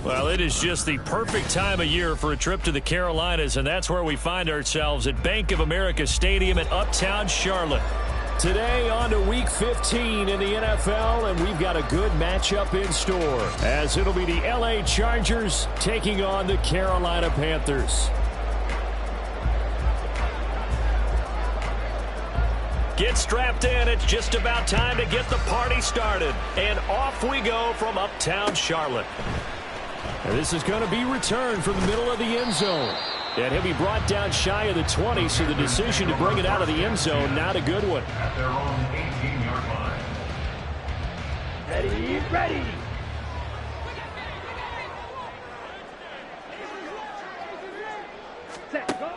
Well, it is just the perfect time of year for a trip to the Carolinas, and that's where we find ourselves at Bank of America Stadium in Uptown Charlotte. Today on to Week 15 in the NFL, and we've got a good matchup in store, as it'll be the LA Chargers taking on the Carolina Panthers. Get strapped in. It's just about time to get the party started. And off we go from Uptown Charlotte. And this is going to be returned from the middle of the end zone. And he'll be brought down shy of the 20, so the decision to bring it out of the end zone, not a good one. At their own 18-yard line. Ready.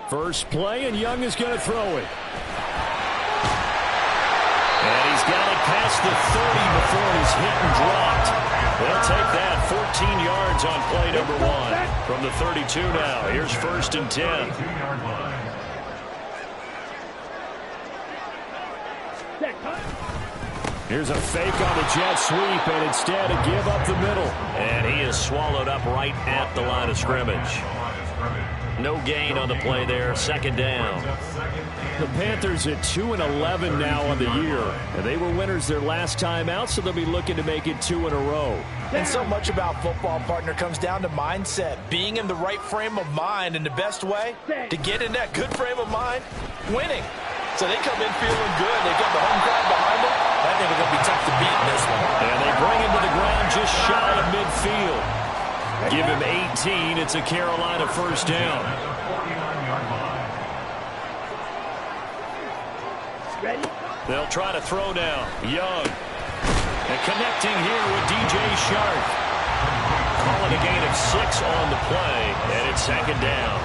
First play, and Young is going to throw it. And he's got it past the 30 before he's hit and dropped. They'll take that 14 yards on play number 1. From the 32 now, here's 1st and 10. Here's a fake on the jet sweep, and instead a give up the middle. And he is swallowed up right at the line of scrimmage. No gain on the play there, 2nd down. The Panthers at 2-11 now on the year. And they were winners their last time out, so they'll be looking to make it 2 in a row. And so much about football, partner, comes down to mindset. Being in the right frame of mind, and the best way to get in that good frame of mind, winning. So they come in feeling good. They got the home crowd behind them. I think it's going to be tough to beat in this one. And they bring him to the ground just shy of midfield. Give him 18. It's a Carolina 1st down. They'll try to throw now. Young. And connecting here with DJ Shark. Calling a gain of 6 on the play, and it's 2nd down.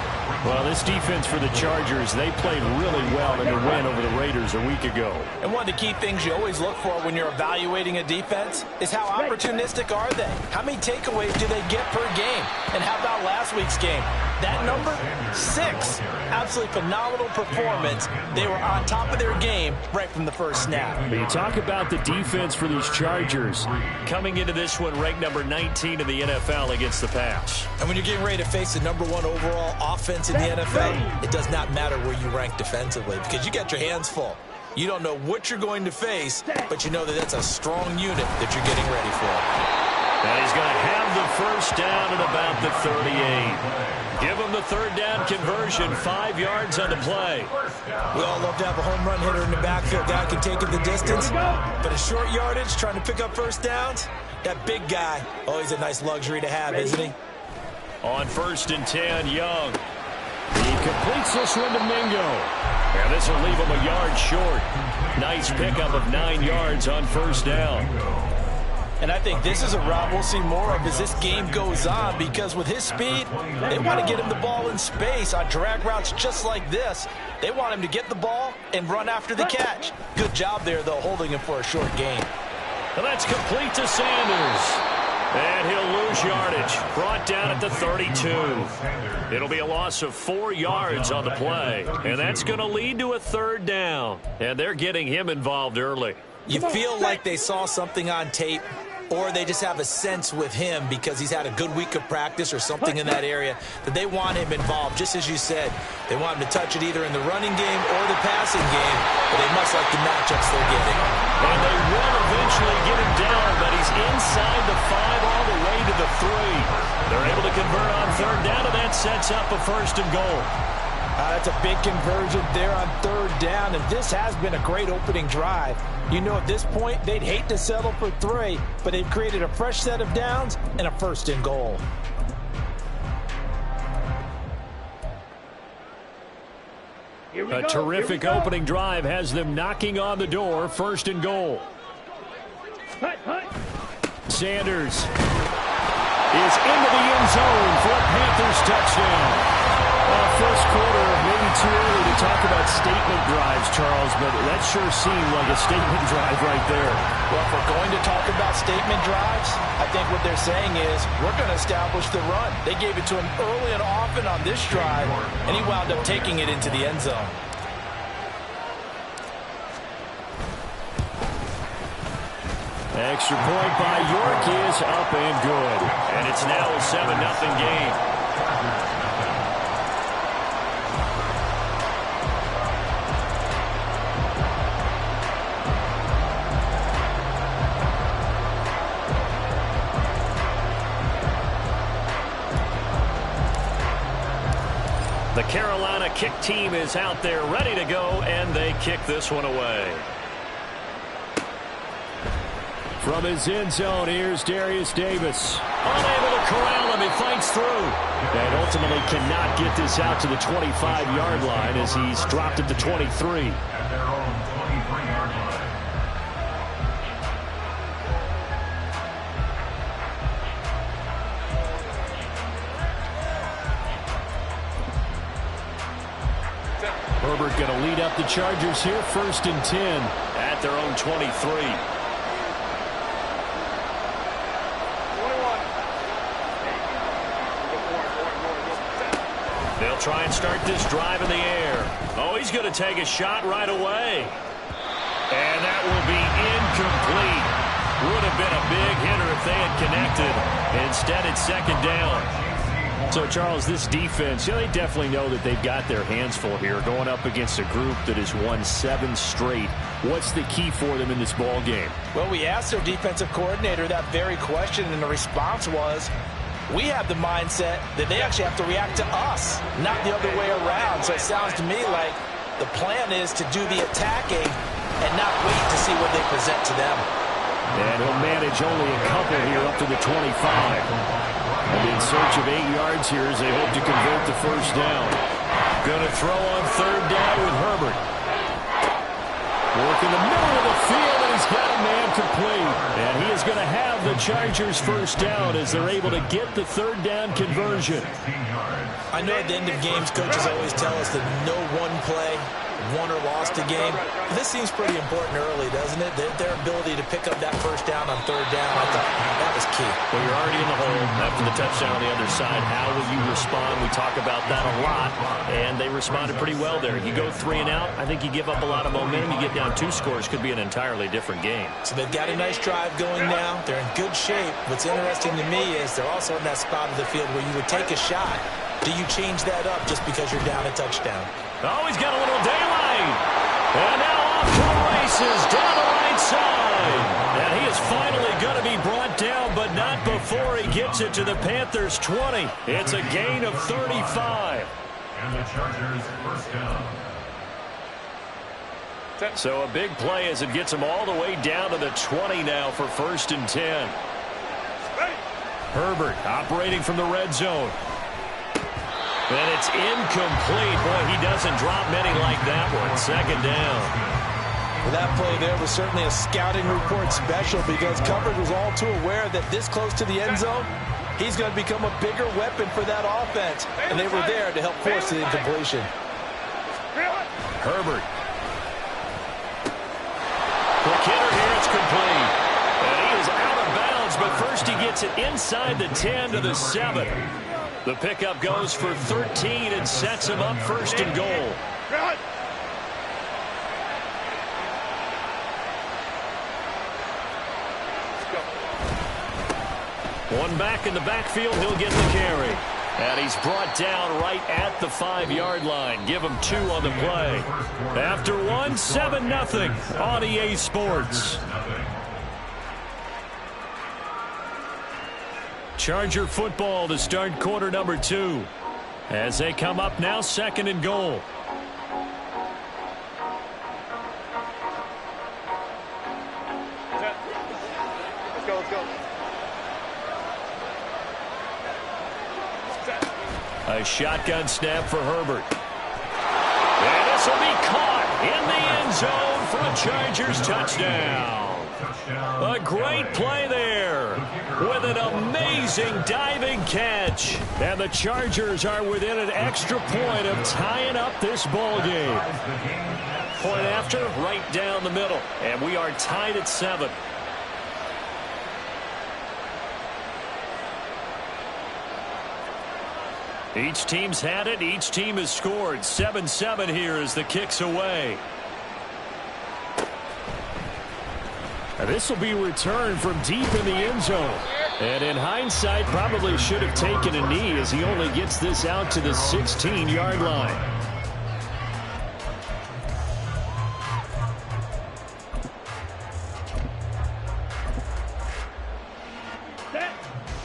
Well, this defense for the Chargers, they played really well in their win over the Raiders a week ago. And one of the key things you always look for when you're evaluating a defense is how opportunistic are they? How many takeaways do they get per game? And how about last week's game? That number, 6. Absolutely phenomenal performance. They were on top of their game right from the first snap. You talk about the defense for these Chargers. Coming into this one, ranked number 19 in the NFL against the pass. And when you're getting ready to face the number 1 overall offense in the NFL, it does not matter where you rank defensively because you got your hands full. You don't know what you're going to face, but you know that that's a strong unit that you're getting ready for. And he's going to have the 1st down at about the 38. Give him the 3rd down conversion, 5 yards on the play. We all love to have a home run hitter in the backfield. Guy can take it the distance, but a short yardage, trying to pick up 1st downs, that big guy, always a nice luxury to have, isn't he? On 1st and 10, Young. He completes this one to Mingo. And this will leave him a yard short. Nice pickup of 9 yards on 1st down. And I think this is a route we'll see more of as this game goes on because with his speed, they want to get him the ball in space on drag routes just like this. They want him to get the ball and run after the catch. Good job there, though, holding him for a short gain. And that's complete to Sanders. And he'll lose yardage. Brought down at the 32. It'll be a loss of 4 yards on the play. And that's going to lead to a 3rd down. And they're getting him involved early. You feel like they saw something on tape or they just have a sense with him because he's had a good week of practice or something in that area that they want him involved. Just as you said, they want him to touch it either in the running game or the passing game, but they must like the matchups they're getting. And they will eventually get him down, but he's inside the 5 all the way to the 3. They're able to convert on third down, and that sets up a first and goal. That's a big conversion there on third down, and this has been a great opening drive. You know, at this point, they'd hate to settle for 3, but they've created a fresh set of downs and a first and goal. A terrific opening drive has them knocking on the door, first and goal. Sanders is into the end zone for a Panthers touchdown. First quarter, maybe too early to talk about statement drives, Charles, but that sure seemed like a statement drive right there. Well, if we're going to talk about statement drives, I think what they're saying is we're going to establish the run. They gave it to him early and often on this drive, and he wound up taking it into the end zone. Extra point by York is up and good. And it's now a 7-0 game. The Carolina kick team is out there ready to go, and they kick this one away. From his end zone, here's Darius Davis. Unable to corral him, he fights through. And ultimately cannot get this out to the 25-yard line as he's dropped it to 23. At their own 23-yard line. Herbert going to lead up the Chargers here, first and 10 at their own 23. They'll try and start this drive in the air. Oh, he's going to take a shot right away. And that will be incomplete. Would have been a big hitter if they had connected. Instead, it's second down. So, Charles, this defense, they definitely know that they've got their hands full here going up against a group that has won 7 straight. What's the key for them in this ball game? Well, we asked their defensive coordinator that very question, and the response was, we have the mindset that they actually have to react to us, not the other way around. So it sounds to me like the plan is to do the attacking and not wait to see what they present to them. And he'll manage only a couple here up to the 25. And in search of 8 yards here as they hope to convert the first down. Going to throw on third down with Herbert. Work in the middle of the field, and he's got a man complete. And he is going to have the Chargers first down as they're able to get the third down conversion. I know at the end of games, coaches always tell us that no one play won or lost a game. This seems pretty important early, doesn't it? Their ability to pick up that first down on third down, I thought that was key. Well, you're already in the hole after the touchdown on the other side. How will you respond? We talk about that a lot, and they responded pretty well there. You go 3 and out, I think you give up a lot of momentum. You get down 2 scores, could be an entirely different game. So they've got a nice drive going now. They're in good shape. What's interesting to me is they're also in that spot of the field where you would take a shot. Do you change that up just because you're down a touchdown? Oh, he's got a little daylight. And now off to the races down the right side. And he is finally going to be brought down, but not before he gets it to the Panthers' 20. It's a gain of 35. And the Chargers first down. So a big play as it gets him all the way down to the 20 now for first and 10. Herbert operating from the red zone. And it's incomplete. Boy, he doesn't drop many like that one. Second down. Well, that play there was certainly a scouting report special because coverage was all too aware that this close to the end zone, he's going to become a bigger weapon for that offense. And they were there to help force the incompletion. Herbert. Quick hitter here. It's complete. And he is out of bounds, but first he gets it inside the 10 to the 7. The pickup goes for 13 and sets him up first and goal. One back in the backfield. He'll get the carry. And he's brought down right at the 5-yard line. Give him 2 on the play. After one, 7-0 on EA Sports. Charger football to start quarter number 2. As they come up now, 2nd and goal. Let's go. A shotgun snap for Herbert. And this will be caught in the end zone for a Chargers touchdown. A great play there with an amazing diving catch. And the Chargers are within an extra point of tying up this ball game. Point after, right down the middle. And we are tied at 7. Each team's had it. Each team has scored. 7-7 here as the kick's away. And this will be returned from deep in the end zone. And in hindsight, probably should have taken a knee as he only gets this out to the 16-yard line.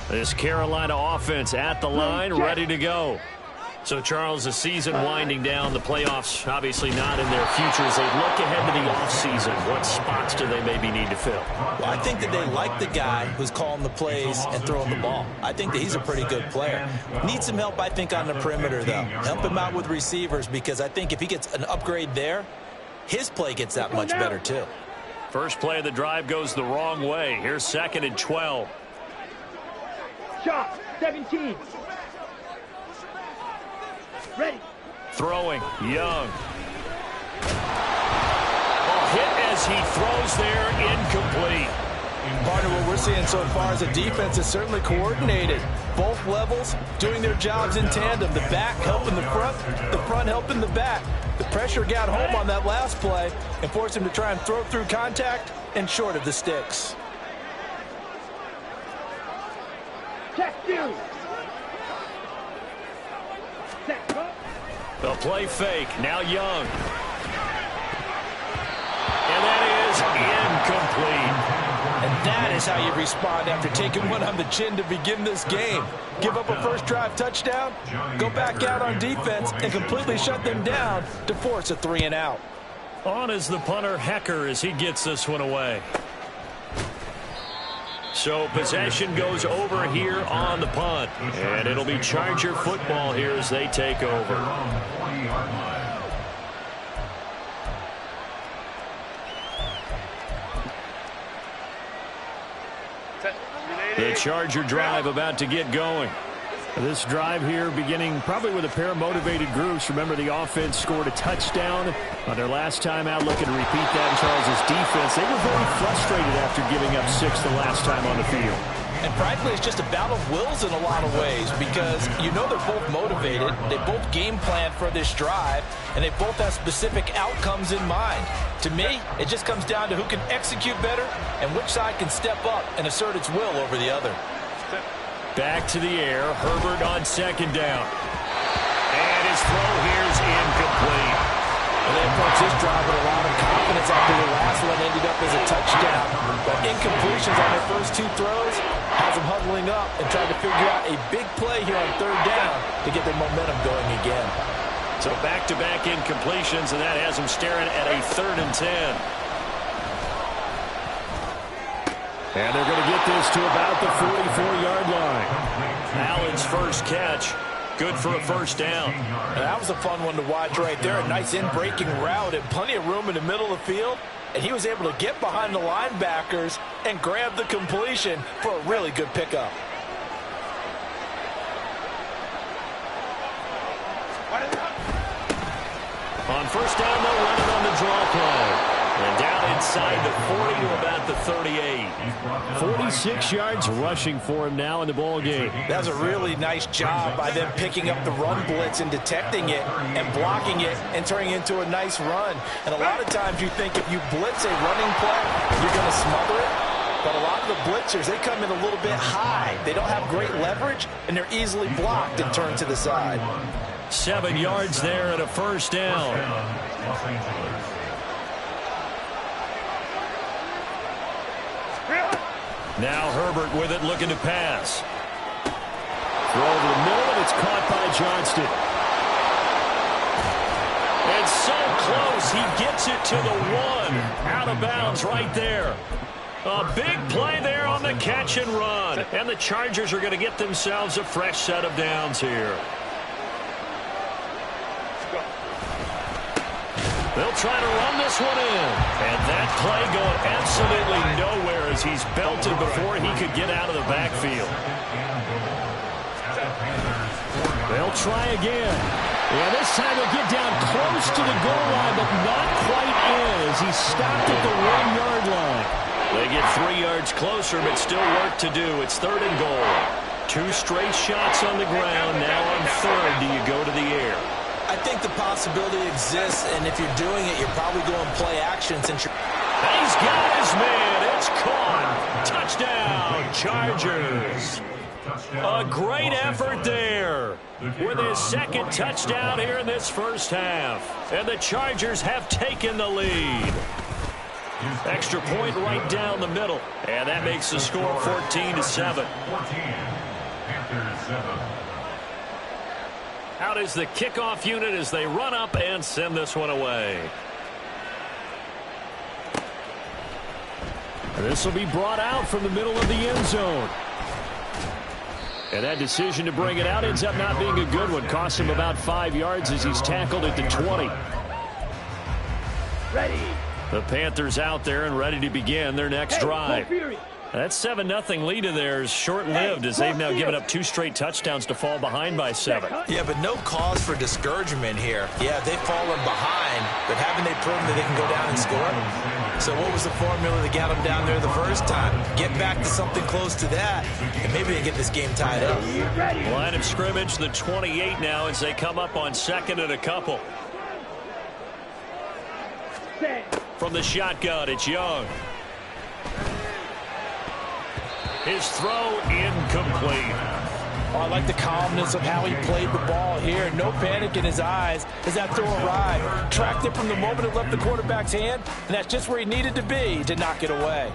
This Carolina offense at the line, ready to go. So, Charles, the season winding down, the playoffs obviously not in their future. As they look ahead to the offseason, what spots do they maybe need to fill? Well, I think that they like the guy who's calling the plays and throwing the ball. I think that he's a pretty good player. Needs some help, I think, on the perimeter, though. Help him out with receivers, because I think if he gets an upgrade there, his play gets that much better, too. First play of the drive goes the wrong way. Here's 2nd and 12. Shot, 17. Ready. Throwing, Young. Hit as he throws there, incomplete. Part of what we're seeing so far as a defense is certainly coordinated. Both levels doing their jobs in tandem. The back helping the front helping the back. The pressure got home on that last play and forced him to try and throw through contact and short of the sticks. Check 2. Set, go. The play fake. Now Young. And that is incomplete. And that is how you respond after taking one on the chin to begin this game. Give up a first drive touchdown, go back out on defense, and completely shut them down to force a 3-and-out. On is the punter, Hecker, as he gets this one away. So possession goes over here on the punt. And it'll be Charger football here as they take over. The Charger drive about to get going. This drive here beginning probably with a pair of motivated groups. Remember, the offense scored a touchdown on their last time out, looking to repeat that in Charles' defense. They were very frustrated after giving up 6 the last time on the field. And frankly, it's just a battle of wills in a lot of ways, because you know they're both motivated. They both game plan for this drive, and they both have specific outcomes in mind. To me, it just comes down to who can execute better and which side can step up and assert its will over the other. Back to the air. Herbert on 2nd down. And his throw here is incomplete. And they approach this drive with a lot of confidence after the last one ended up as a touchdown. But incompletions on their first 2 throws has them huddling up and trying to figure out a big play here on 3rd down to get their momentum going again. So back-to-back incompletions, and that has them staring at a 3rd and 10. And they're going to get this to about the 44-yard line. Allen's first catch, good for a first down. And that was a fun one to watch right there. A nice in-breaking route and plenty of room in the middle of the field. And he was able to get behind the linebackers and grab the completion for a really good pickup. On first down, they'll run it on the draw play. And down inside the 40 to about the 38. 46 yards rushing for him now in the ball game. That was a really nice job by them picking up the run blitz and detecting it and blocking it and turning it into a nice run. And a lot of times you think if you blitz a running play, you're going to smother it. But a lot of the blitzers, they come in a little bit high. They don't have great leverage, and they're easily blocked and turned to the side. 7 yards there and a first down. Los Angeles. Now Herbert with it, looking to pass. Throw over the middle, and it's caught by Johnston. And so close, he gets it to the 1. Out of bounds right there. A big play there on the catch and run. And the Chargers are going to get themselves a fresh set of downs here. They'll try to run this one in. And that play going absolutely nowhere as he's belted before he could get out of the backfield. They'll try again. Yeah, this time he'll get down close to the goal line, but not quite in as he's stopped at the 1-yard line. They get 3 yards closer, but still work to do. It's 3rd and goal. 2 straight shots on the ground. Now on 3rd, do you go to the air? I think the possibility exists, and if you're doing it, you're probably going play action since you're... He's got his man. It's caught. Touchdown, Chargers. A great effort there with his 2nd touchdown here in this first half. And the Chargers have taken the lead. Extra point right down the middle. And that makes the score 14-7. Panthers 7. Out is the kickoff unit as they run up and send this one away. This will be brought out from the middle of the end zone. And that decision to bring it out ends up not being a good one. Costs him about 5 yards as he's tackled at the 20. Ready. The Panthers out there and ready to begin their next drive. That 7-0 lead of theirs short-lived as they've now given up 2 straight touchdowns to fall behind by 7. Yeah, but no cause for discouragement here. Yeah, they've fallen behind, but haven't they proven that they can go down and score? So what was the formula that got them down there the first time? Get back to something close to that, and maybe they get this game tied up. Line of scrimmage, the 28 now as they come up on 2nd and a couple. From the shotgun, it's Young. His throw incomplete. Oh, I like the calmness of how he played the ball here. No panic in his eyes as that throw arrived. Tracked it from the moment it left the quarterback's hand, and that's just where he needed to be to knock it away.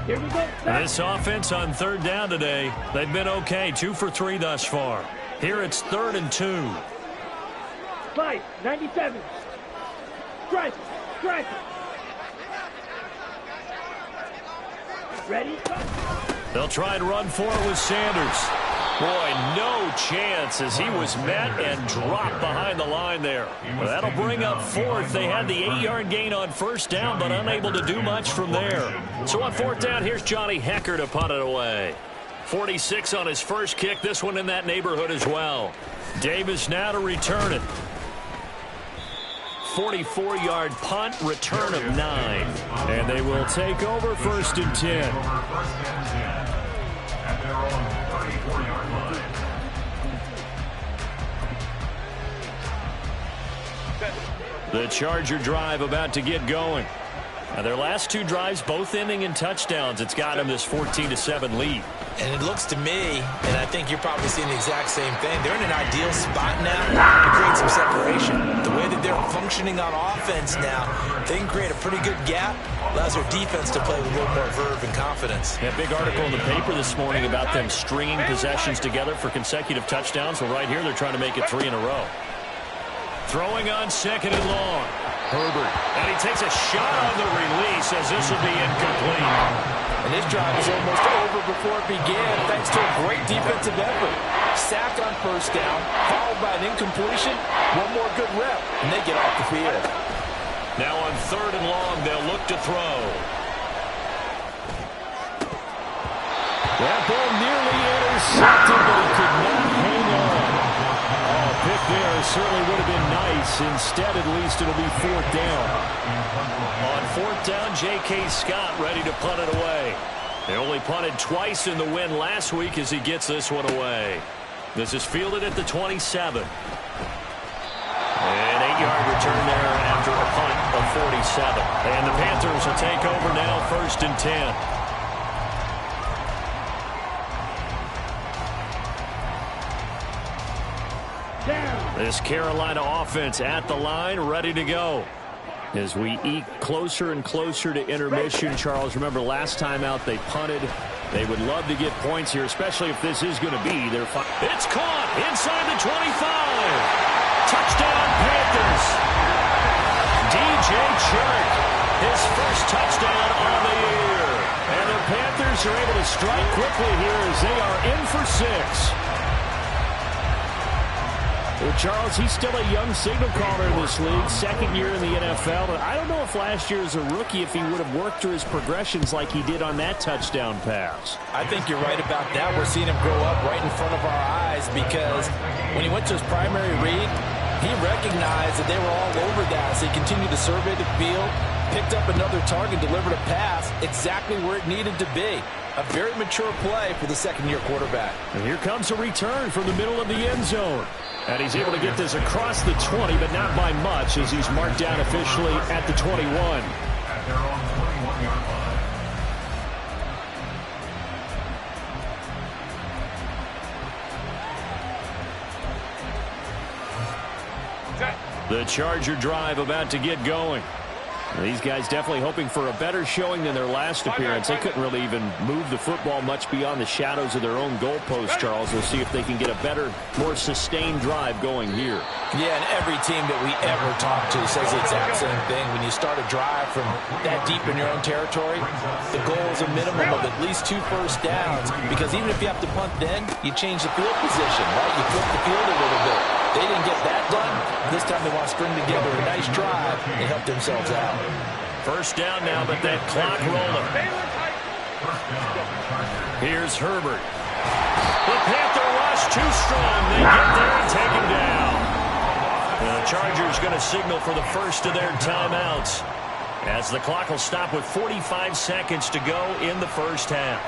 Here we go. This offense on 3rd down today, they've been okay. 2 for 3 thus far. Here it's 3rd and 2. Fight, 97. Strike. Strike. Ready? They'll try and run for it with Sanders. Boy, no chance as he was met and dropped behind the line there. Well, that'll bring up 4th. They had the 8-yard gain on 1st down, but unable to do much from there. So on 4th down, here's Johnny Hecker to punt it away. 46 on his first kick. This one in that neighborhood as well. Davis now to return it. 44-yard punt, return of 9. And they will take over 1st and 10. At their own 34-yard line. The Charger drive about to get going. Now their last 2 drives, both ending in touchdowns. It's got them this 14-7 lead. And it looks to me, and I think you're probably seeing the exact same thing, they're in an ideal spot now to create some separation. The way that they're functioning on offense now, they can create a pretty good gap, allows their defense to play with a little more verve and confidence. Yeah, big article in the paper this morning about them stringing possessions together for consecutive touchdowns. Well, right here, they're trying to make it 3 in a row. Throwing on 2nd and long. Herbert. And he takes a shot on the release as this will be incomplete. And this drive is almost over before it began thanks to a great defensive effort. Sack on 1st down, followed by an incompletion. One more good rep, and they get off the field. Now on 3rd and long, they'll look to throw. That ball nearly intercepted, but he could not hang on. Oh, a pick there certainly would have been nice. Instead, at least, it'll be 4th down. On 4th down, J.K. Scott ready to punt it away. They only punted twice in the win last week as he gets this one away. This is fielded at the 27. And 8-yard return there after a punt of 47. And the Panthers will take over now, 1st and 10. This Carolina offense at the line, ready to go. As we eke closer and closer to intermission, Charles, remember last time out they punted. They would love to get points here, especially if this is going to be their final. It's caught inside the 25. Touchdown, Panthers. DJ Chark, his first touchdown on the year. And the Panthers are able to strike quickly here as they are in for 6. Well, Charles, he's still a young signal caller in this league, 2nd year in the NFL. But I don't know if last year as a rookie, if he would have worked through his progressions like he did on that touchdown pass. I think you're right about that. We're seeing him grow up right in front of our eyes because when he went to his primary read, he recognized that they were all over that. So he continued to survey the field, picked up another target, delivered a pass exactly where it needed to be. A very mature play for the 2nd-year quarterback. And here comes a return from the middle of the end zone. And he's able to get this across the 20, but not by much as he's marked down officially at the 21. At their own 21-yard line. The Charger drive about to get going. These guys definitely hoping for a better showing than their last appearance. They couldn't really even move the football much beyond the shadows of their own goalpost, Charles. We'll see if they can get a better, more sustained drive going here. Yeah, and every team that we ever talk to says the exact same thing. When you start a drive from that deep in your own territory, the goal is a minimum of at least 2 first downs, because even if you have to punt then, you change the field position, right? You flip the field a little bit. They didn't get that done. This time they want to string together a nice drive and help themselves out. First down now, but that clock rolling. Here's Herbert. The Panther rush too strong. They get there and take him down. The Chargers going to signal for the first of their timeouts as the clock will stop with 45 seconds to go in the first half.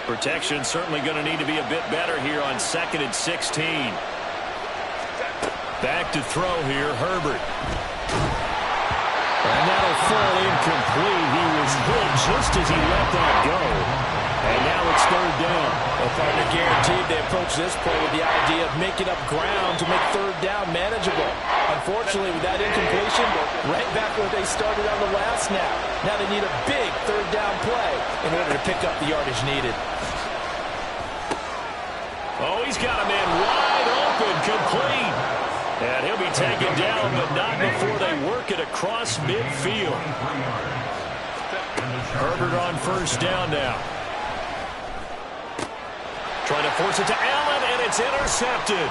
Protection certainly going to need to be a bit better here on 2nd and 16. Back to throw here, Herbert. And that'll fall incomplete. He was hit just as he let that go. And now it's 3rd down. Well, partner, guaranteed they approach this play with the idea of making up ground to make 3rd down manageable. Unfortunately, with that incompletion, right back where they started on the last snap. Now they need a big 3rd down play in order to pick up the yardage needed. Oh, he's got a man wide open, complete. And he'll be taken down, but not before they work it across midfield. Herbert on first down now. Trying to force it to Allen, and it's intercepted.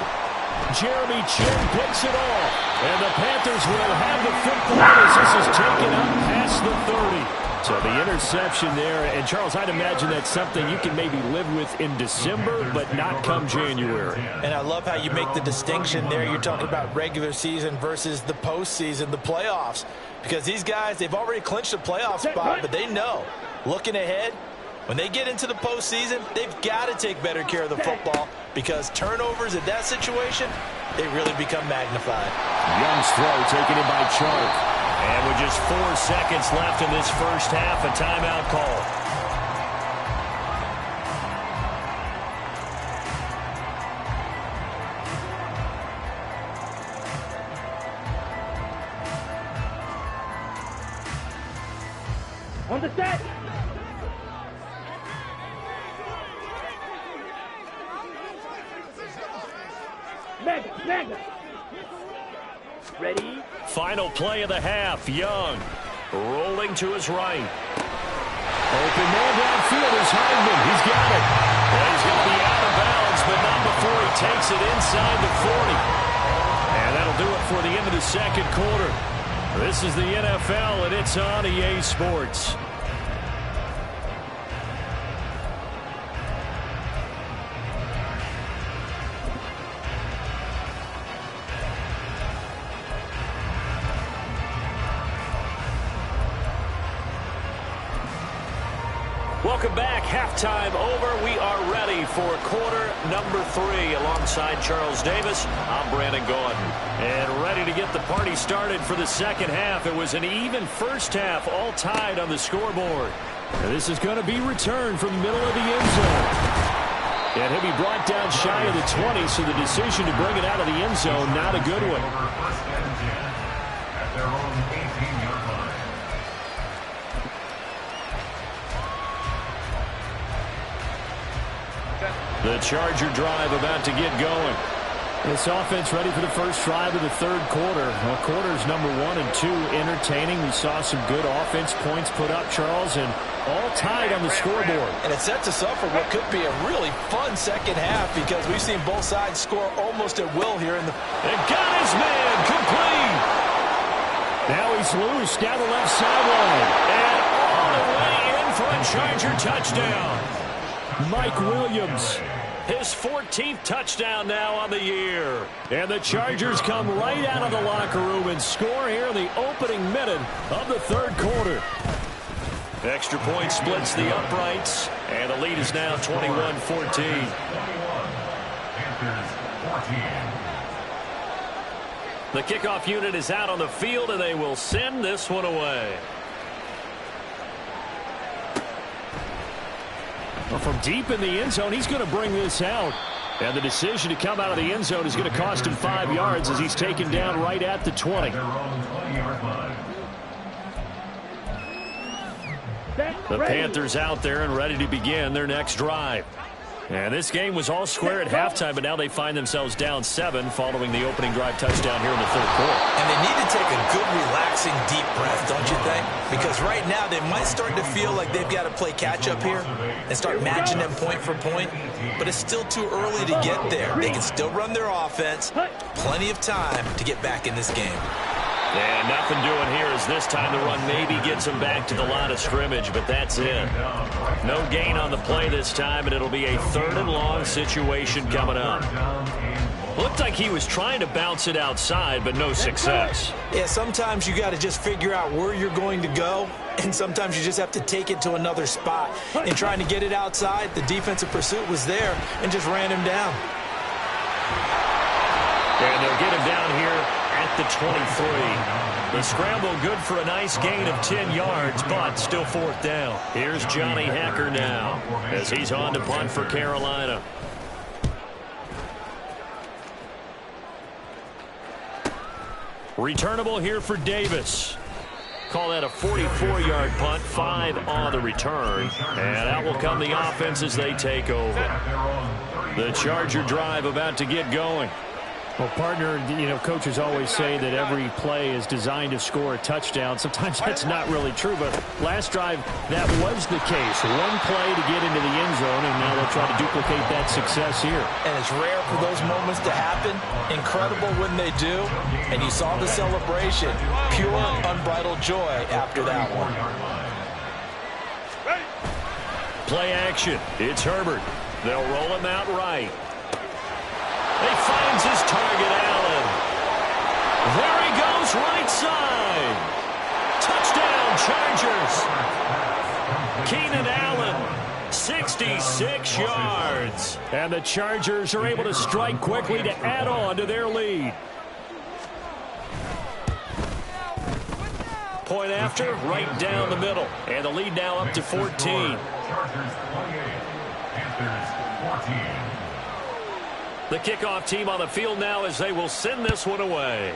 Jeremy Chin picks it off. And the Panthers will have the football as this is taken up past the 30. So the interception there, and Charles, I'd imagine that's something you can maybe live with in December, but not come January. And I love how you make the distinction there. You're talking about regular season versus the postseason, the playoffs. Because these guys, they've already clinched a playoff spot, but they know, looking ahead, when they get into the postseason, they've got to take better care of the football because turnovers in that situation, they really become magnified. Young's throw taken in by Chark. And with just 4 seconds left in this first half, a timeout call. On the set. Mega. Ready? Final play of the half. Young rolling to his right. Open man downfield is Hindman. He's got it. Well, he's going to be out of bounds, but not before he takes it inside the 40. And that'll do it for the end of the second quarter. This is the NFL, and it's on EA Sports. Welcome back. Halftime over. We are ready for quarter number 3. Alongside Charles Davis, I'm Brandon Gordon. And ready to get the party started for the second half. It was an even first half, all tied on the scoreboard. And this is going to be returned from the middle of the end zone. And he'll be brought down shy of the 20, so the decision to bring it out of the end zone, not a good one. First and 10 at their own 18-yard line. The Charger drive about to get going. This offense ready for the first drive of the third quarter. Well, quarters number 1 and 2 entertaining. We saw some good offense points put up, Charles, and all tied on the scoreboard. And it sets us up for what could be a really fun second half because we've seen both sides score almost at will here in the... And got his man complete. Now he's loose down the left sideline. And all the way in for a Charger touchdown. Mike Williams. His 14th touchdown now on the year. And the Chargers come right out of the locker room and score here in the opening minute of the third quarter. Extra point splits the uprights, and the lead is now 21-14. Panthers 14. The kickoff unit is out on the field, and they will send this one away. Well, from deep in the end zone, he's going to bring this out. And the decision to come out of the end zone is going to cost him 5 yards as he's taken down right at the 20. Their own 20-yard line. The Panthers out there and ready to begin their next drive. And this game was all square at halftime, but now they find themselves down 7 following the opening drive touchdown here in the third quarter. And they need to take a good, relaxing, deep breath, don't you think? Because right now they might start to feel like they've got to play catch-up here and start matching them point for point. But it's still too early to get there. They can still run their offense. Plenty of time to get back in this game. And nothing doing here as this time the run maybe gets him back to the line of scrimmage, but that's it. No gain on the play this time, and it'll be a 3rd and long situation coming up. Looked like he was trying to bounce it outside, but no success. Yeah, sometimes you got to just figure out where you're going to go, and sometimes you just have to take it to another spot. In trying to get it outside, the defensive pursuit was there and just ran him down. And they'll get him down here at the 23. The scramble good for a nice gain of 10 yards, but still 4th down. Here's Johnny Hacker now as he's on to punt for Carolina. Returnable here for Davis. Call that a 44-yard punt, 5 on the return. And out will come the offense as they take over. The Charger drive about to get going. Well, partner, you know, coaches always say that every play is designed to score a touchdown. Sometimes that's not really true, but last drive, that was the case. One play to get into the end zone, and now they'll try to duplicate that success here. And it's rare for those moments to happen. Incredible when they do. And you saw the celebration. Pure, unbridled joy after that one. Play action. It's Herbert. They'll roll him out right. He finds his target, Allen. There he goes, right side. Touchdown, Chargers. Keenan Allen, 66 yards. And the Chargers are able to strike quickly to add on to their lead. Point after, right down the middle. And the lead now up to 14. Chargers 28, Panthers 14. The kickoff team on the field now as they will send this one away.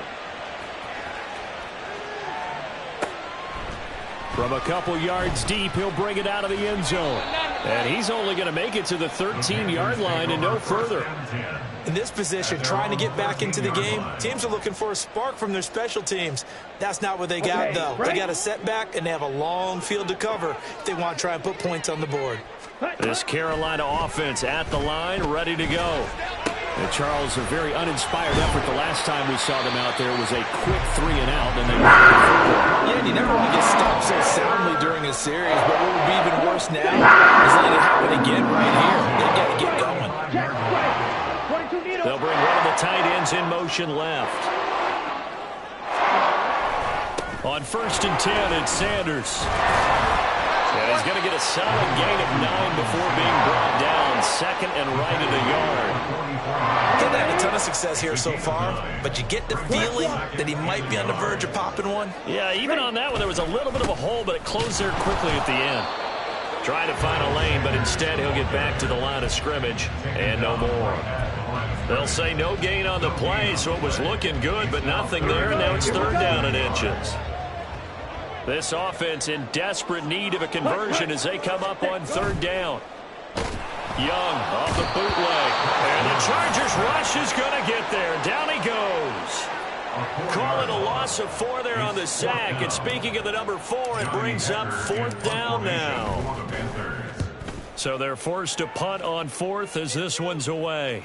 From a couple yards deep, he'll bring it out of the end zone. And he's only going to make it to the 13-yard line and no further. In this position, trying to get back into the game, teams are looking for a spark from their special teams. That's not what they got, though. They got a setback, and they have a long field to cover if they want to try and put points on the board. This Carolina offense at the line, ready to go. And Charles, a very uninspired effort. The last time we saw them out there was a quick 3 and out, and they were Yeah, and you never want to get stopped so soundly during a series, but what would be even worse now is letting it happen again right here. They got to get going. They'll bring one of the tight ends in motion left. On 1st and 10, it's Sanders. And he's going to get a solid gain of 9 before being brought down. Second and right at the yard. He hasn't had a ton of success here so far, but you get the feeling that he might be on the verge of popping one. Yeah, even on that one, there was a little bit of a hole, but it closed there quickly at the end. Trying to find a lane, but instead he'll get back to the line of scrimmage and no more. They'll say no gain on the play, so it was looking good, but nothing there, and now it's third down and inches. This offense in desperate need of a conversion as they come up on third down. Young off the bootleg, and the Chargers rush is going to get there. Down he goes. Call it a loss of 4 there on the sack. And speaking of the number 4, it brings up fourth down now. So they're forced to punt on fourth as this one's away.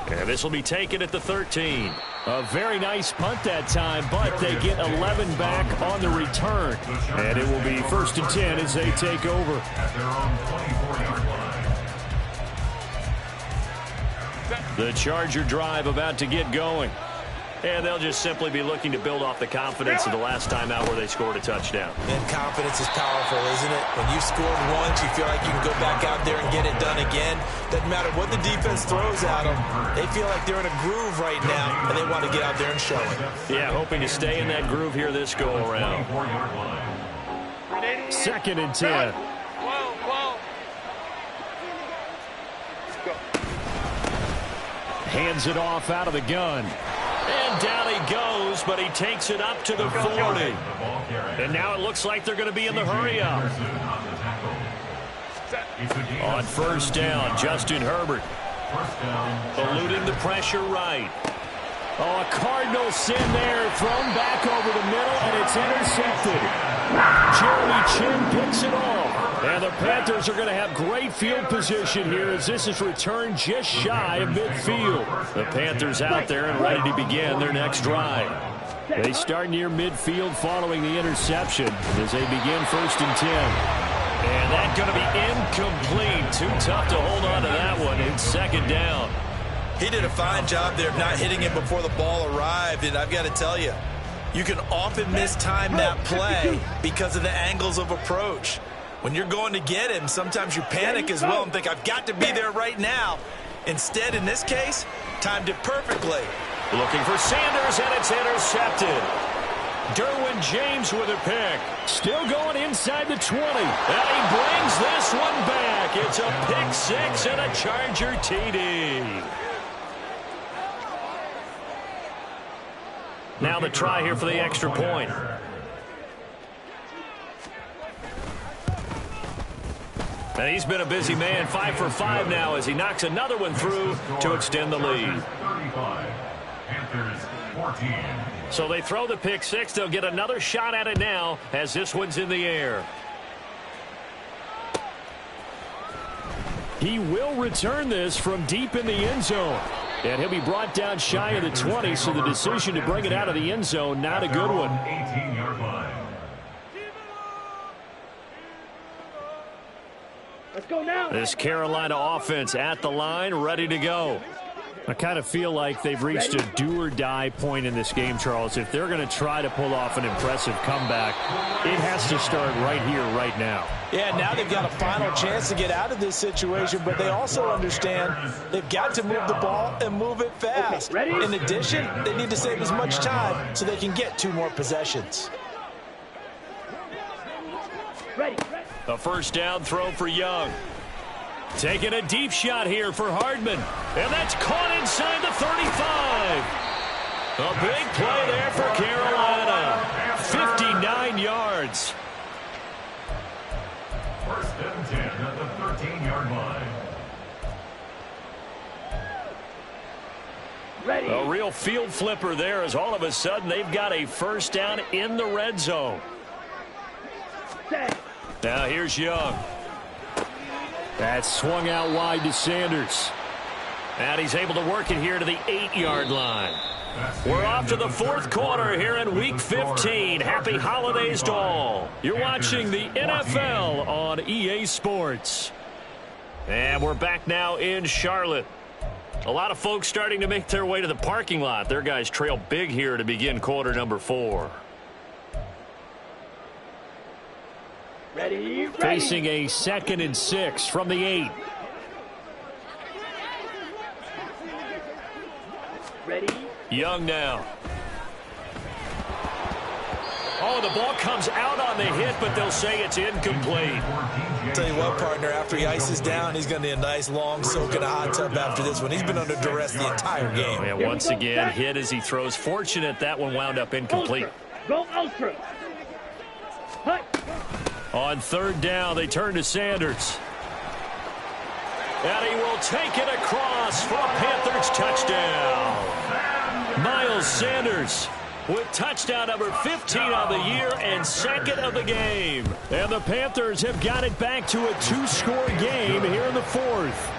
And this will be taken at the 13. A very nice punt that time, but they get 11 back on the return. And it will be 1st and 10 as they take over. At their own 24-yard line. The Charger drive about to get going. And they'll just simply be looking to build off the confidence of the last time out where they scored a touchdown. And confidence is powerful, isn't it? When you scored once, you feel like you can go back out there and get it done again. Doesn't matter what the defense throws at them. They feel like they're in a groove right now, and they want to get out there and show it. Yeah, hoping to stay in that groove here this go-around. 24-yard line. 2nd and 10. Hands it off out of the gun. And down he goes, but he takes it up to the 40. And now it looks like they're going to be in the hurry-up. On first down, Justin Herbert. Eluding the pressure right. Oh, a Cardinal sin there, thrown back over the middle, and it's intercepted. Jeremy Chin picks it off. And the Panthers are going to have great field position here as this is returned just shy of midfield. The Panthers out there and ready to begin their next drive. They start near midfield following the interception as they begin 1st and 10. And that's going to be incomplete. Too tough to hold on to that one. It's 2nd down. He did a fine job there of not hitting it before the ball arrived, and I've got to tell you, you can often mistime that play because of the angles of approach. When you're going to get him, sometimes you panic as well and think, I've got to be there right now. Instead, in this case, timed it perfectly. Looking for Sanders, and it's intercepted. Derwin James with a pick. Still going inside the 20. And he brings this one back. It's a pick 6 and a Charger TD. Now the try here for the extra point. And he's been a busy man, 5 for 5 now as he knocks another one through to extend the lead. 35. Panthers 14. So they throw the pick 6. They'll get another shot at it now as this one's in the air. He will return this from deep in the end zone. And he'll be brought down shy of the 20, so the decision to bring it out of the end zone, not a good one. 18-yard line. Let's go now. This Carolina offense at the line, ready to go. I kind of feel like they've reached a do-or-die point in this game, Charles. If they're going to try to pull off an impressive comeback, it has to start right here, right now. Yeah, now they've got a final chance to get out of this situation, but they also understand they've got to move the ball and move it fast. In addition, they need to save as much time so they can get 2 more possessions. Ready. A first down throw for Young. Taking a deep shot here for Hardman. And that's caught inside the 35. A big play there for Carolina. 59 yards. 1st and 10 at the 13-yard line. Ready. A real field flipper there as all of a sudden they've got a first down in the red zone. Set. Now here's Young. That swung out wide to Sanders. And he's able to work it here to the 8-yard line. We're off to the 4th quarter here in Week 15. Happy holidays to all. You're watching the NFL on EA Sports. And we're back now in Charlotte. A lot of folks starting to make their way to the parking lot. Their guys trail big here to begin quarter number 4. Ready. Facing a 2nd and 6 from the 8. Ready. Young now. Oh, the ball comes out on the hit, but they'll say it's incomplete. Tell you what, partner, after he ices down, he's going to need a nice long soak in a hot tub after this one. He's been under duress the entire game. Yeah, once again, hit as he throws. Fortunate that one wound up incomplete. Go ultra. Hut. On 3rd down, they turn to Sanders. And he will take it across for a Panthers touchdown. Miles Sanders with touchdown number 15 of the year and 2nd of the game. And the Panthers have got it back to a 2-score game here in the 4th.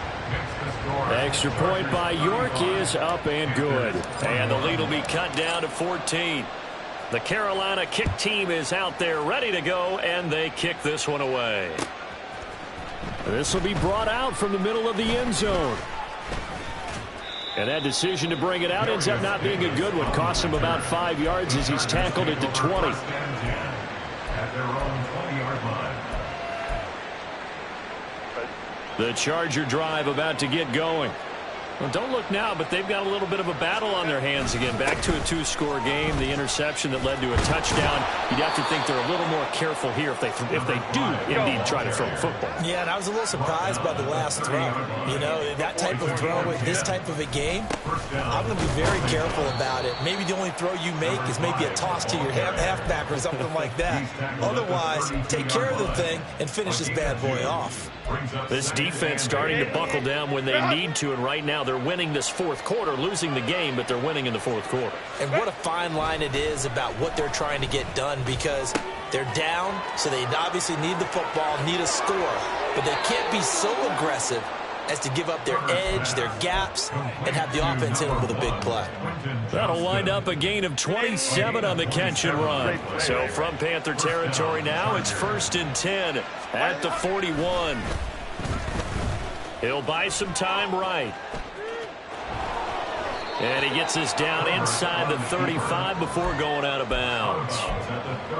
Extra point by York is up and good. And the lead will be cut down to 14. The Carolina kick team is out there ready to go, and they kick this one away. This will be brought out from the middle of the end zone. And that decision to bring it out ends up not being a good one. Cost him about 5 yards as he's tackled at the 20. At their own 20-yard line. The Charger drive about to get going. Well, don't look now, but they've got a little bit of a battle on their hands again. Back to a 2-score game. The interception that led to a touchdown. You'd have to think they're a little more careful here if they do indeed try to throw the football. Yeah, and I was a little surprised by the last throw. You know, that type of throw with this type of a game, I'm going to be very careful about it. Maybe the only throw you make is maybe a toss to your halfback or something like that. Otherwise, take care of the thing and finish this bad boy off. This defense starting to buckle down when they need to, and right now they're winning this 4th quarter, losing the game, but they're winning in the 4th quarter. And what a fine line it is about what they're trying to get done, because they're down, so they obviously need the football, need a score, but they can't be so aggressive as to give up their edge, their gaps, and have the offense hit them with a big play. That'll wind up a gain of 27 on the catch and run. So from Panther territory now, it's 1st and 10 at the 41. He'll buy some time right. And he gets us down inside the 35 before going out of bounds.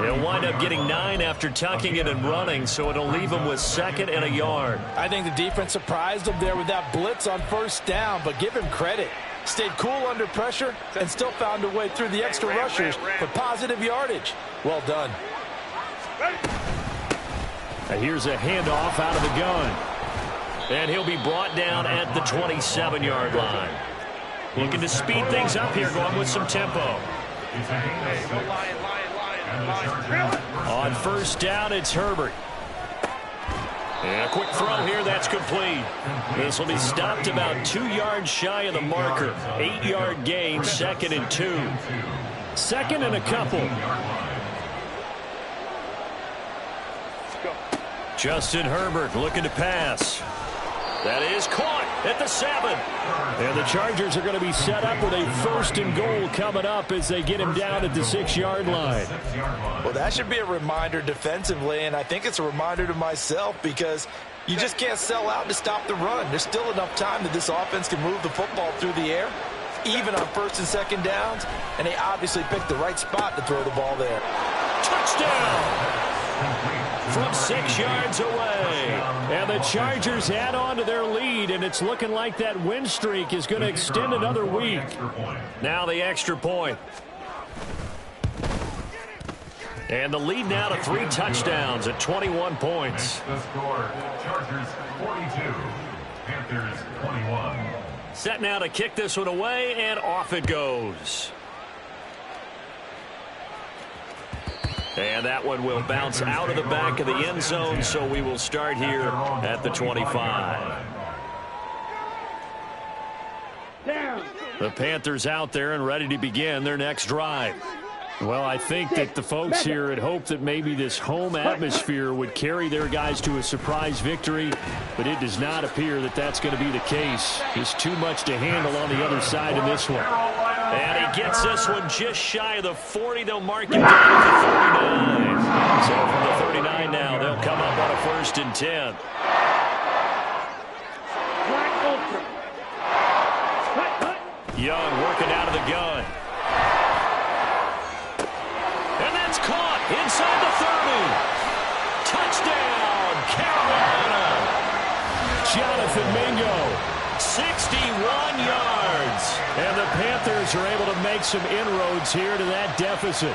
He'll wind up getting 9 after tucking it and running, so it'll leave him with 2nd and a yard. I think the defense surprised him there with that blitz on 1st down, but give him credit. Stayed cool under pressure and still found a way through the extra rushers for positive yardage. Well done. And here's a handoff out of the gun. And he'll be brought down at the 27-yard line. Looking to speed things up here, going with some tempo. On 1st down, it's Herbert. And a quick throw here, that's complete. This will be stopped about 2 yards shy of the marker. 8-yard gain, 2nd and 2. 2nd and a couple. Justin Herbert looking to pass. That is caught at the 7. And the Chargers are going to be set up with a 1st and goal coming up as they get him down at the 6-yard line. Well, that should be a reminder defensively, and I think it's a reminder to myself, because you just can't sell out to stop the run. There's still enough time that this offense can move the football through the air, even on 1st and 2nd downs, and they obviously picked the right spot to throw the ball there. Touchdown! From 6 yards away. And the Chargers add on to their lead, and it's looking like that win streak is going to extend another week. Now the extra point. And the lead now to 3 touchdowns at 21 points. The score, Chargers 42, Panthers 21. Set now to kick this one away, and off it goes. And that one will bounce out of the back of the end zone, so we will start here at the 25. Down. The Panthers out there and ready to begin their next drive. Well, I think that the folks here had hoped that maybe this home atmosphere would carry their guys to a surprise victory, but it does not appear that that's going to be the case. There's too much to handle on the other side in this one. And he gets this one just shy of the 40. They'll mark him down at the 39. So from the 39 now, they'll come up on a 1st and 10. Black ultra. Hut. Young working out of the gun. And that's caught inside the 30. Touchdown. Smith and Mingo. 61 yards. And the Panthers are able to make some inroads here to that deficit.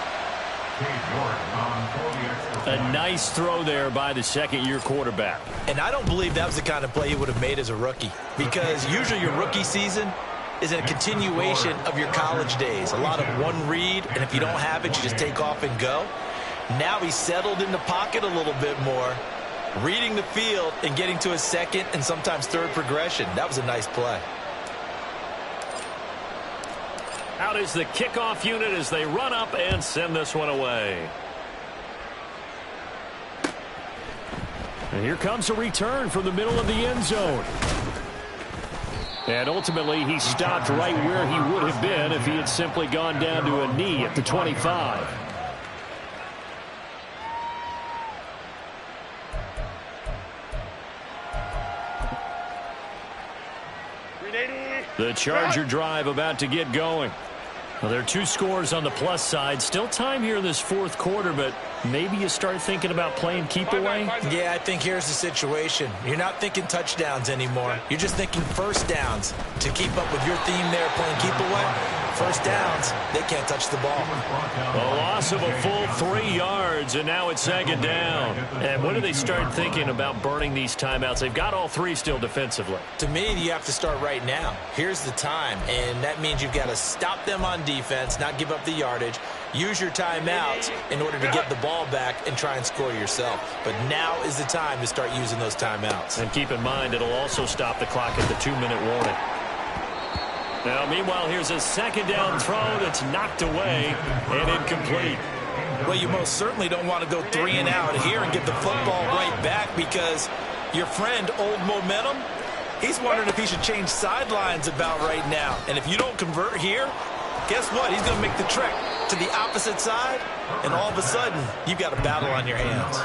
A nice throw there by the second-year quarterback. And I don't believe that was the kind of play he would have made as a rookie, because usually your rookie season is a continuation of your college days. A lot of one read, and if you don't have it, you just take off and go. Now he's settled in the pocket a little bit more, reading the field and getting to his second and sometimes third progression. That was a nice play. Out is the kickoff unit as they run up and send this one away. And here comes a return from the middle of the end zone. And ultimately, he stopped right where he would have been if he had simply gone down to a knee at the 25. The Charger drive about to get going. Well, there are two scores on the plus side. Still time here in this fourth quarter, but maybe you start thinking about playing keep away? Yeah, I think here's the situation. You're not thinking touchdowns anymore. You're just thinking first downs. To keep up with your theme there, playing keep away, first downs, they can't touch the ball. A loss of a full 3 yards, and now it's second down. And when do they start thinking about burning these timeouts? They've got all three still defensively. To me, you have to start right now. Here's the time, and that means you've got to stop them on defense, not give up the yardage, use your timeouts in order to get the ball back and try and score yourself. But now is the time to start using those timeouts. And keep in mind, it'll also stop the clock at the 2-minute warning. Now, meanwhile, here's a second down throw that's knocked away and incomplete. Well, you most certainly don't want to go 3 and out here and get the football right back, because your friend, Old Momentum, he's wondering if he should change sidelines about right now. And if you don't convert here, guess what? He's going to make the trek to the opposite side, and all of a sudden, you've got a battle on your hands.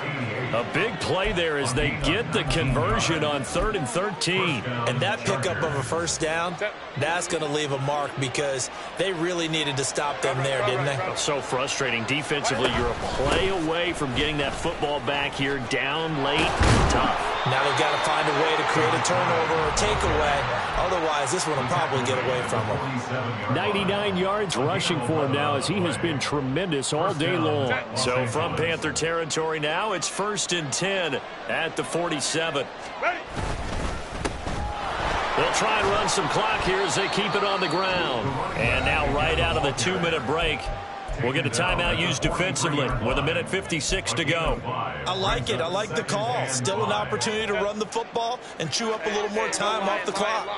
A big play there as they get the conversion on 3rd and 13. And that pickup of a first down, that's going to leave a mark, because they really needed to stop them there, didn't they? So frustrating. Defensively, you're a play away from getting that football back here, down late, tough. Now they've got to find a way to create a turnover or takeaway. Otherwise, this one will probably get away from them. 99 yards rushing for him now, as he has been tremendous all day long. So from Panther territory now, it's 1st and 10 at the 47. They'll try and run some clock here as they keep it on the ground. And now right out of the 2-minute break, we'll get a timeout used defensively with 1:56 to go. I like it. I like the call. Still an opportunity to run the football and chew up a little more time off the clock.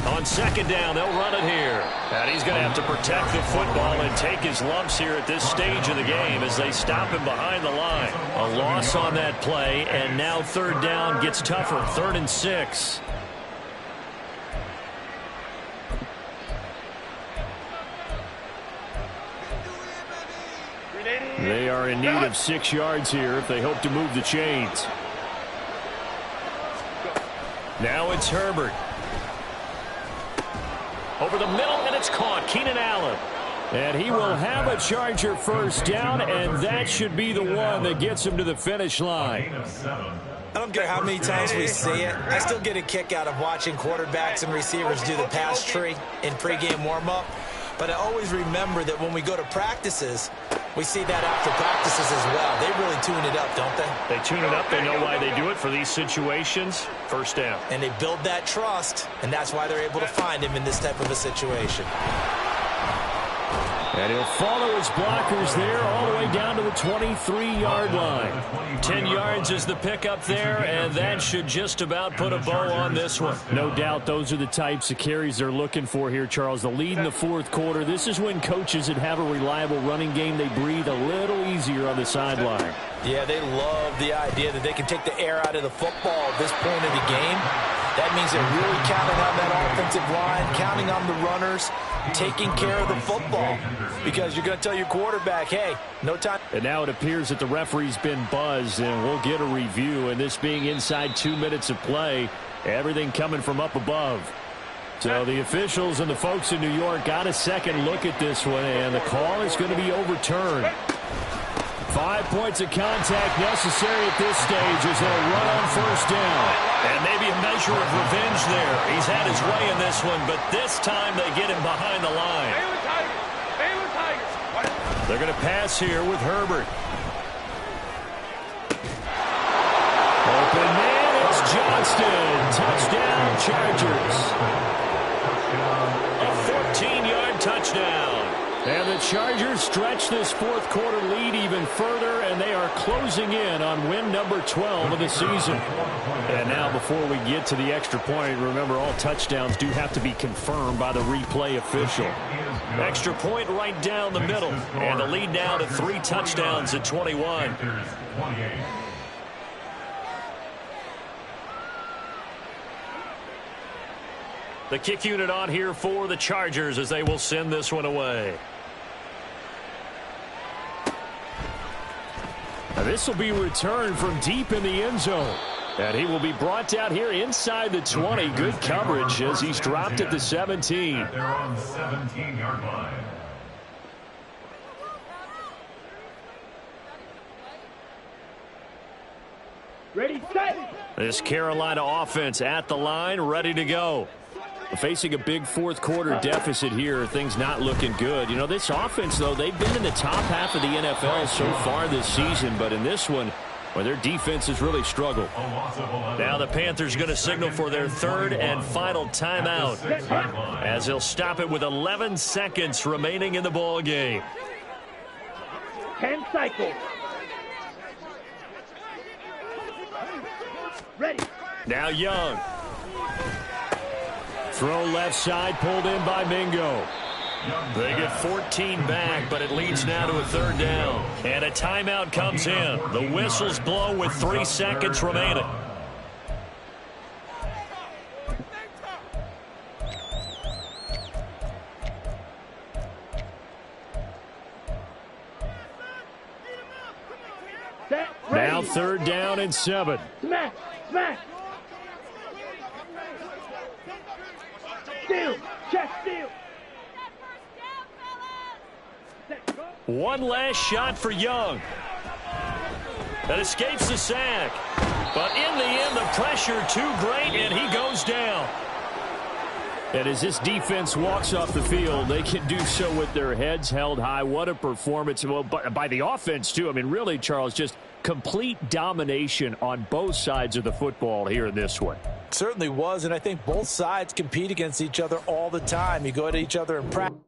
On second down, they'll run it here. And he's going to have to protect the football and take his lumps here at this stage of the game as they stop him behind the line. A loss on that play, and now 3rd down gets tougher. 3rd and 6. They are in need of 6 yards here if they hope to move the chains. Now it's Herbert. Over the middle, and it's caught. Keenan Allen. And he will have a Charger first down, and that should be the one that gets him to the finish line. I don't care how many times we see it. I still get a kick out of watching quarterbacks and receivers do the pass tree in pregame warm-up. But I always remember that when we go to practices, we see that after practices as well. They really tune it up, don't they? They tune it up. They know why they do it for these situations. First down. And they build that trust, and that's why they're able to find him in this type of a situation. And he'll follow his blockers there all the way down to the 23-yard line. 10 yards is the pickup there, and that should just about put a bow on this one. No doubt those are the types of carries they're looking for here, Charles. The lead in the fourth quarter. This is when coaches that have a reliable running game, they breathe a little easier on the sideline. Yeah, they love the idea that they can take the air out of the football at this point of the game. That means they're really counting on that offensive line, counting on the runners, taking care of the football. Because you're going to tell your quarterback, hey, no time. And now it appears that the referee's been buzzed, and we'll get a review. And this being inside 2 minutes of play, everything coming from up above. So the officials and the folks in New York got a second look at this one, and the call is going to be overturned. 5 points of contact necessary at this stage as they'll run on first down. And maybe a measure of revenge there. He's had his way in this one, but this time they get him behind the line. They're going to pass here with Herbert. Open man, it's Johnston. Touchdown, Chargers. A 14-yard touchdown. And the Chargers stretch this fourth quarter lead even further, and they are closing in on win number 12 of the season. And now before we get to the extra point, remember all touchdowns do have to be confirmed by the replay official. Extra point right down the middle. And the lead now to 3 touchdowns at 21. The kick unit on here for the Chargers as they will send this one away. Now this will be returned from deep in the end zone. And he will be brought out here inside the 20. Good coverage as he's dropped at the 17. They're on the 17-yard line. Ready, set. This Carolina offense at the line, ready to go. Facing a big fourth quarter deficit here, things not looking good. You know, this offense, though, they've been in the top half of the NFL so far this season, but in this one, well, their defense has really struggled. Now the Panthers going to signal for their third and final timeout as they'll stop it with 11 seconds remaining in the ball game. 10 cycles. Ready. Now Young. Throw left side, pulled in by Mingo. They get 14 back, but it leads now to a third down. And a timeout comes in. The whistles blow with 3 seconds remaining. Set. Now Ready. third down and 7. Smash. Smash. Steal. Check steal. Set. Go. One last shot for Young. That escapes the sack. But in the end, the pressure too great, and he goes down. And as this defense walks off the field, they can do so with their heads held high. What a performance. Well, by the offense, too. I mean, really, Charles, just complete domination on both sides of the football here in this one. Certainly was, and I think both sides compete against each other all the time. You go at each other in practice.